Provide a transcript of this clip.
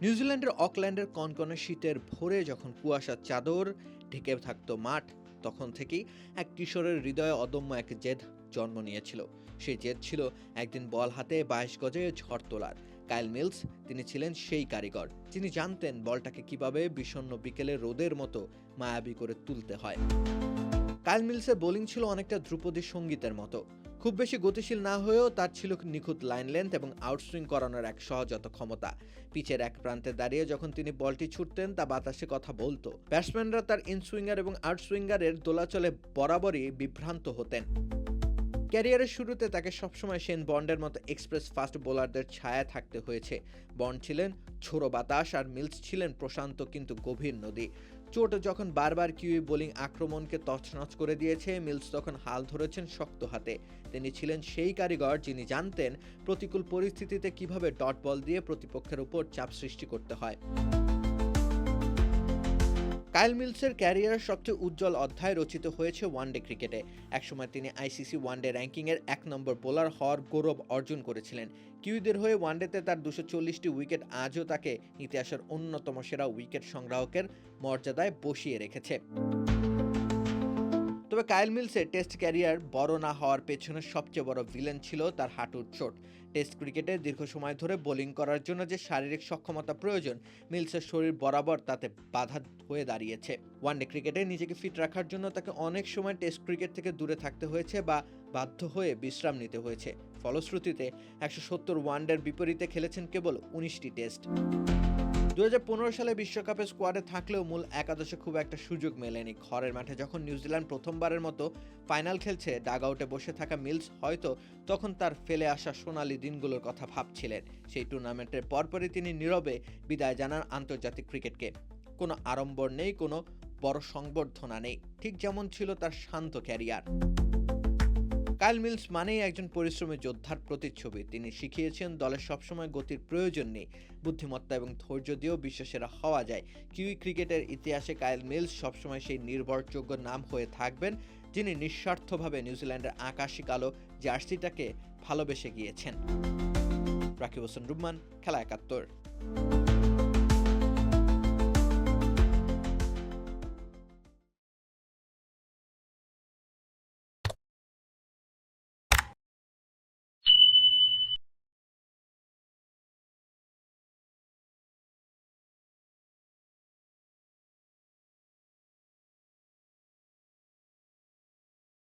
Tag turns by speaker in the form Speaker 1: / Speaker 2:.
Speaker 1: নিউজিল্যান্ডের অকল্যান্ডের কনকনে শীতের ভোরে যখন কুয়াশার চাদর ঢেকে থাকতো মাঠ, তখন থেকেই এক কিশোরের হৃদয়ে অদম্য এক জেদ জন্ম নিয়েছিল। সেই জেদ ছিল একদিন বল হাতে 22 গজে ঝড় তোলার। কাইল মিলস তিনি ছিলেন সেই কারিগর, যিনি জানতেন বলটাকে কিভাবে বিষণ্ণ বিকেলে রোদের মতো মায়াবী করে তুলতে হয়। কাইল মিলসের বোলিং ছিল অনেকটা ধ্রুপদী সঙ্গীতের মতো। খুব বেশি গতিশীল না হয়েও তার ছিল নিখুঁত লাইন লেন্থ এবং আউটসুইং করানোর এক সহজাত ক্ষমতা। পিচের এক প্রান্তে দাঁড়িয়ে যখন তিনি বলটি ছুটতেন তা বাতাসে কথা বলতো। ব্যাটসম্যানরা তার ইনসুইঙ্গার এবং আউটসুইঙ্গারের দোলাচলে বরাবরই বিভ্রান্ত হতেন। ক্যারিয়ারের শুরুতে তাকে সবসময় শেন বন্ডের মতো এক্সপ্রেস ফাস্ট বোলারদের ছায়ায় থাকতে হয়েছে। বন্ড ছিলেন ঝোড়ো বাতাস আর মিলস ছিলেন প্রশান্ত কিন্তু গভীর নদী। চোট যখন বারবার কিউই বোলিং আক্রমণকে তছনছ করে দিয়েছে, মিলস তখন হাল ধরেছেন শক্ত হাতে। তিনি ছিলেন সেই কারিগর যিনি জানতেন প্রতিকূল পরিস্থিতিতে কিভাবে ডট বল দিয়ে প্রতিপক্ষের উপর চাপ সৃষ্টি করতে হয়। কাইল মিলসের ক্যারিয়ারের সবচেয়ে উজ্জ্বল অধ্যায় রচিত হয়েছে ওয়ানডে ক্রিকেটে। একসময় তিনি আইসিসি ওয়ানডে র্যাঙ্কিংয়ের 1 নম্বর বোলার হওয়ার গৌরব অর্জন করেছিলেন। কিউইদের হয়ে ওয়ানডেতে তার 240টি উইকেট আজও তাকে ইতিহাসের অন্যতম সেরা উইকেট সংগ্রাহকের মর্যাদায় বসিয়ে রেখেছে। তবে কাইল মিলসের টেস্ট ক্যারিয়ার বড় না হওয়ার পেছনে সবচেয়ে বড় ভিলেন ছিল তার হাঁটুর চোট। টেস্ট ক্রিকেটে দীর্ঘ সময় ধরে বোলিং করার জন্য যে শারীরিক সক্ষমতা প্রয়োজন, মিলসের শরীর বরাবর তাতে বাধা হয়ে দাঁড়িয়েছে। ওয়ানডে ক্রিকেটে নিজেকে ফিট রাখার জন্য তাকে অনেক সময় টেস্ট ক্রিকেট থেকে দূরে থাকতে হয়েছে বা বাধ্য হয়ে বিশ্রাম নিতে হয়েছে। ফলশ্রুতিতে 170 ওয়ানডের বিপরীতে খেলেছেন কেবল 19টি টেস্ট। 2015 সালে বিশ্বকাপে স্কোয়াডে থাকলেও মূল একাদশে খুব একটা সুযোগ মেলেনি। ঘরের মাঠে যখন নিউজিল্যান্ড প্রথমবারের মতো ফাইনাল খেলছে, ডাগ আউটে বসে থাকা মিলস হয়তো তখন তার ফেলে আসা সোনালি দিনগুলোর কথা ভাবছিলেন। সেই টুর্নামেন্টের পরপরই তিনি নীরবে বিদায় জানান আন্তর্জাতিক ক্রিকেটকে। কোনো আড়ম্বর নেই, কোনো বড় সংবর্ধনা নেই, ঠিক যেমন ছিল তার শান্ত ক্যারিয়ার। কাইল মিলস মানেই একজন পরিশ্রমী যোদ্ধার প্রতিচ্ছবি। তিনি শিখিয়েছেন দলের সবসময় গতির প্রয়োজন নেই, বুদ্ধিমত্তা এবং ধৈর্য দিয়েও বিশ্বসেরা হওয়া যায়। কিউই ক্রিকেটের ইতিহাসে কাইল মিলস সবসময় সেই নির্ভরযোগ্য নাম হয়ে থাকবেন, যিনি নিঃস্বার্থভাবে নিউজিল্যান্ডের আকাশি কালো জার্সিটাকে ভালোবেসে গিয়েছেন। রাকিব হোসেন রুম্মান, খেলা 71।